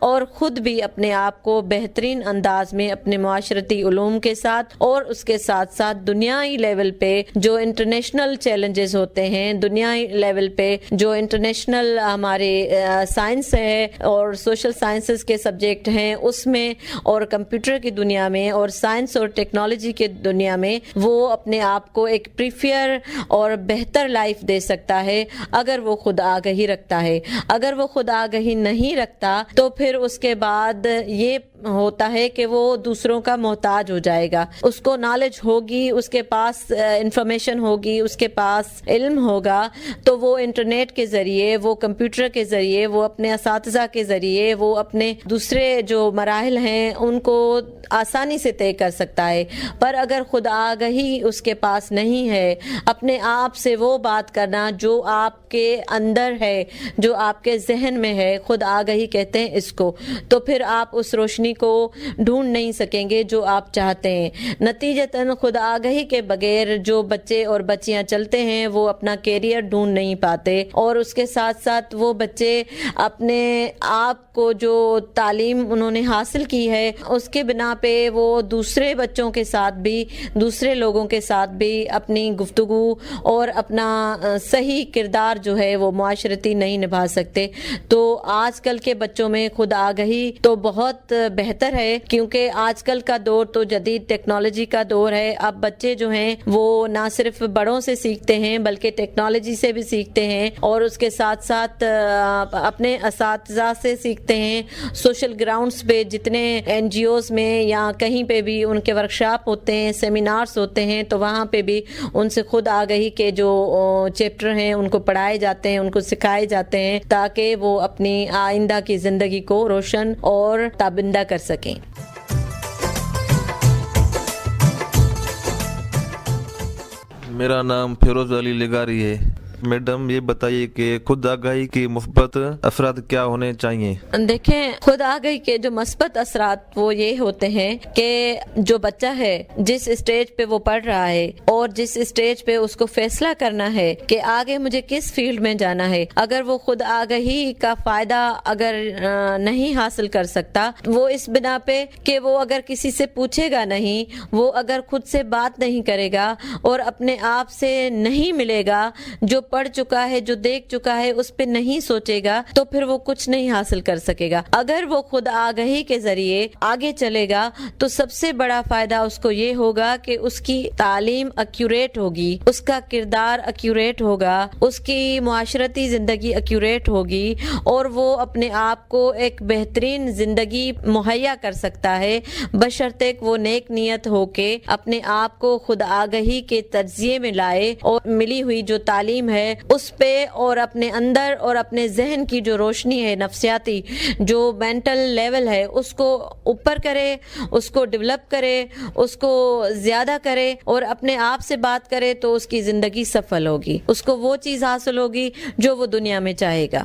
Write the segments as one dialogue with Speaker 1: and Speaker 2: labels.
Speaker 1: اور خود بھی اپنے آپ کو بہترین انداز میں اپنے معاشرتی علوم کے ساتھ اور اس کے ساتھ ساتھ دنیائی لیول پہ جو انٹرنیشنل چیلنجز ہوتے ہیں، دنیائی لیول پہ جو انٹرنیشنل ہمارے سائنس ہے اور سوشل سائنسز کے سبجیکٹ ہیں اس میں، اور کمپیوٹر کی دنیا میں اور سائنس اور ٹیکنالوجی کے دنیا میں، وہ اپنے آپ کو ایک پریفیئر اور بہتر لائف دے سکتا ہے اگر وہ خود آگہی رکھتا ہے۔ اگر وہ خود آگہی نہیں رکھتا تو پھر اس کے بعد یہ ہوتا ہے کہ وہ دوسروں کا محتاج ہو جائے گا۔ اس کو نالج ہوگی، اس کے پاس انفارمیشن ہوگی، اس کے پاس علم ہوگا، تو وہ انٹرنیٹ کے ذریعے، وہ کمپیوٹر کے ذریعے، وہ اپنے اساتذہ کے ذریعے، وہ اپنے دوسرے جو مراحل ہیں ان کو آسانی سے طے کر سکتا ہے۔ پر اگر خود آگہی اس کے پاس نہیں ہے، اپنے آپ سے وہ بات کرنا جو آپ کے اندر ہے، جو آپ کے ذہن میں ہے، خود آگہی کہتے ہیں اس کو، تو پھر آپ اس روشنی کو ڈھونڈ نہیں سکیں گے جو آپ چاہتے ہیں۔ نتیجتاً خود آگہی کے بغیر جو بچے اور بچیاں چلتے ہیں وہ اپنا کیریئر ڈھونڈ نہیں پاتے، اور اس کے ساتھ ساتھ وہ بچے اپنے آپ کو جو تعلیم انہوں نے حاصل کی ہے اس کے بنا پہ وہ دوسرے بچوں کے ساتھ بھی، دوسرے لوگوں کے ساتھ بھی اپنی گفتگو اور اپنا صحیح کردار جو ہے وہ معاشرتی نہیں نبھا سکتے۔ تو آج کل کے بچوں میں خود آگہی تو بہت بہتر ہے، کیونکہ آج کل کا دور تو جدید ٹیکنالوجی کا دور ہے۔ اب بچے جو ہیں وہ نہ صرف بڑوں سے سیکھتے ہیں بلکہ ٹیکنالوجی سے بھی سیکھتے ہیں، اور اس کے ساتھ ساتھ اپنے اساتذہ سے سیکھتے ہیں۔ سوشل گراؤنڈز پہ جتنے NGOs میں یا کہیں پہ بھی ان کے ورکشاپ ہوتے ہیں، سیمینارز ہوتے ہیں، تو وہاں پہ بھی ان سے خود آگہی کے جو چیپٹر ہیں ان کو پڑھائے جاتے ہیں، ان کو سکھائے جاتے ہیں، تاکہ وہ اپنی آئندہ کی زندگی کو روشن اور تابندہ کر سکیں۔
Speaker 2: میرا نام فیروز علی لگاری ہے۔ میڈم یہ بتائیے کہ خود آگاہی کے مثبت اثرات کیا ہونے چاہیے؟
Speaker 1: دیکھیں، خود آگہی کے جو مثبت اثرات وہ یہ ہوتے ہیں کہ جو بچہ ہے جس اسٹیج پہ وہ پڑھ رہا ہے اور جس اسٹیج پہ اس کو فیصلہ کرنا ہے کہ آگے مجھے کس فیلڈ میں جانا ہے، اگر وہ خود آگہی کا فائدہ اگر نہیں حاصل کر سکتا، وہ اس بنا پہ کہ وہ اگر کسی سے پوچھے گا نہیں، وہ اگر خود سے بات نہیں کرے گا اور اپنے آپ سے نہیں ملے گا، جو پڑھ چکا ہے، جو دیکھ چکا ہے، اس پہ نہیں سوچے گا، تو پھر وہ کچھ نہیں حاصل کر سکے گا۔ اگر وہ خود آگہی کے ذریعے آگے چلے گا تو سب سے بڑا فائدہ اس کو یہ ہوگا کہ اس کی تعلیم ایکوریٹ ہوگی، اس کا کردار ایکوریٹ ہوگا، اس کی معاشرتی زندگی ایکوریٹ ہوگی، اور وہ اپنے آپ کو ایک بہترین زندگی مہیا کر سکتا ہے، بشرطے وہ نیک نیت ہو کے اپنے آپ کو خود آگہی کے تجزیے میں لائے، اور ملی ہوئی جو تعلیم ہے اس پہ اور اپنے اندر اور اپنے ذہن کی جو روشنی ہے، نفسیاتی جو مینٹل لیول ہے، اس کو اوپر کرے، اس کو ڈیولپ کرے، اس کو زیادہ کرے، اور اپنے آپ سے بات کرے، تو اس کی زندگی سفل ہوگی، اس کو وہ چیز حاصل ہوگی جو وہ دنیا میں چاہے گا۔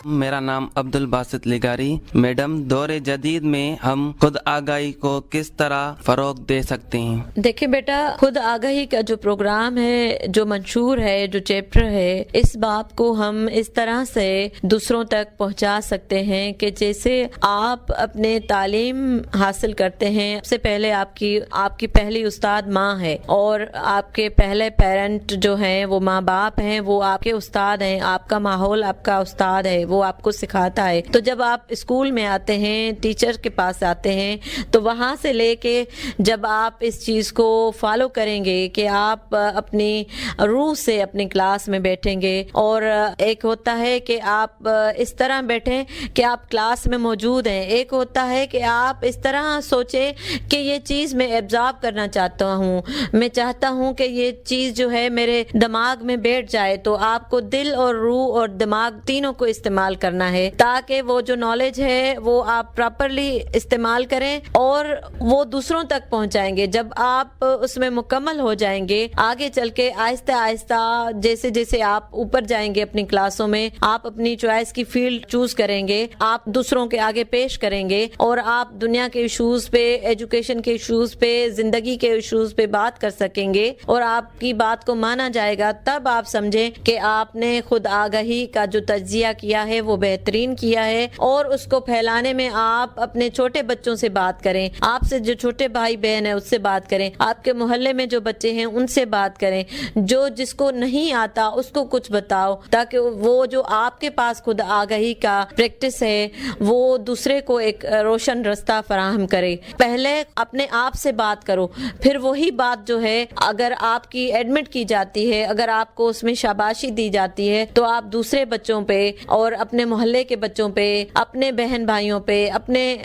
Speaker 3: میرا نام عبد الباسط لگاری۔ میڈم، دور جدید میں ہم خود آگاہی کو کس طرح فروغ دے سکتے ہیں؟
Speaker 1: دیکھیں بیٹا، خود آگاہی کا جو پروگرام ہے، جو منشور ہے، جو چیپٹر ہے، اس بات کو ہم اس طرح سے دوسروں تک پہنچا سکتے ہیں کہ جیسے آپ اپنے تعلیم حاصل کرتے ہیں، سب سے پہلے آپ کی پہلی استاد ماں ہے، اور آپ کے پہلے پیرنٹ جو ہیں وہ ماں باپ ہیں، وہ آپ کے استاد ہیں، آپ کا ماحول آپ کا استاد ہے، وہ آپ کو سکھاتا ہے۔ تو جب آپ اسکول میں آتے ہیں، ٹیچر کے پاس آتے ہیں، تو وہاں سے لے کے جب آپ اس چیز کو فالو کریں گے کہ آپ اپنی روح سے اپنی کلاس میں بیٹھیں گے، اور ایک ہوتا ہے کہ آپ اس طرح بیٹھیں کہ آپ کلاس میں موجود ہیں، ایک ہوتا ہے کہ آپ اس طرح سوچیں کہ یہ چیز میں ایبزارب کرنا چاہتا ہوں، میں چاہتا ہوں کہ یہ چیز جو ہے میرے دماغ میں بیٹھ جائے، تو آپ کو دل اور روح اور دماغ تینوں کو استعمال استعمال کرنا ہے تاکہ وہ جو نالج ہے وہ آپ پراپرلی استعمال کریں اور وہ دوسروں تک پہنچائیں گے. جب آپ اس میں مکمل ہو جائیں گے آگے چل کے آہستہ آہستہ جیسے جیسے آپ اوپر جائیں گے اپنی کلاسوں میں آپ اپنی چوائس کی فیلڈ چوز کریں گے, آپ دوسروں کے آگے پیش کریں گے اور آپ دنیا کے ایشوز پہ, ایجوکیشن کے ایشوز پہ, زندگی کے ایشوز پہ بات کر سکیں گے اور آپ کی بات کو مانا جائے گا. تب آپ سمجھیں کہ آپ نے خود آگاہی کا جو تجزیہ کیا ہے وہ بہترین کیا ہے اور اس کو پھیلانے میں آپ اپنے چھوٹے بچوں سے بات کریں, آپ سے جو چھوٹے بھائی بہن ہیں اس سے بات کریں, آپ کے محلے میں جو بچے ہیں ان سے بات کریں, جو جس کو نہیں آتا اس کو کچھ بتاؤ تاکہ وہ جو آپ کے پاس خود آگاہی کا پریکٹس ہے وہ دوسرے کو ایک روشن رستہ فراہم کرے. پہلے اپنے آپ سے بات کرو, پھر وہی بات جو ہے اگر آپ کی ایڈمٹ کی جاتی ہے, اگر آپ کو اس میں شاباشی دی جاتی ہے تو آپ دوسرے بچوں پہ اور اپنے محلے کے بچوں پہ, اپنے بہن بھائیوں پہ, اپنے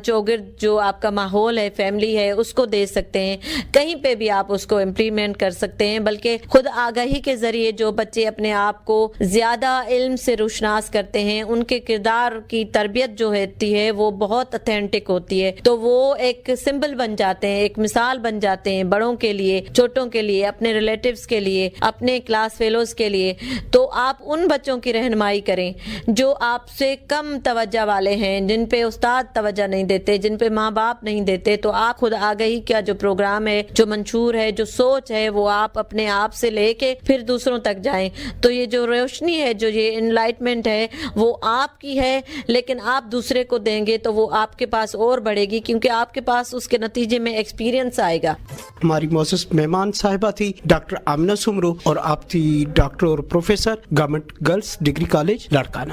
Speaker 1: چوگرد جو آپ کا ماحول ہے, فیملی ہے, اس کو دے سکتے ہیں. کہیں پہ بھی آپ اس کو امپلیمنٹ کر سکتے ہیں. بلکہ خود آگاہی کے ذریعے جو بچے اپنے آپ کو زیادہ علم سے روشناس کرتے ہیں ان کے کردار کی تربیت جو ہوتی ہے وہ بہت اتھینٹک ہوتی ہے, تو وہ ایک سمبل بن جاتے ہیں, ایک مثال بن جاتے ہیں بڑوں کے لیے, چھوٹوں کے لیے, اپنے ریلیٹیوز کے لیے, اپنے کلاس فیلوز کے لیے. تو آپ ان بچوں کی رہنمائی کریں جو آپ سے کم توجہ والے ہیں, جن پہ استاد توجہ نہیں دیتے, جن پہ ماں باپ نہیں دیتے. تو آپ خود آگاہی کا جو پروگرام ہے, جو منشور ہے, جو سوچ ہے, وہ آپ اپنے آپ سے لے کے پھر دوسروں تک جائیں. تو یہ جو روشنی ہے, جو یہ انلائٹمنٹ ہے وہ آپ کی ہے, لیکن آپ دوسرے کو دیں گے تو وہ آپ کے پاس اور بڑھے گی کیونکہ آپ کے پاس اس کے نتیجے میں ایکسپیرینس آئے گا.
Speaker 4: ہماری معزز مہمان صاحبہ تھی ڈاکٹر آمنہ سمرو اور آپ تھی ڈاکٹر اور professor government girls degree college Larkana.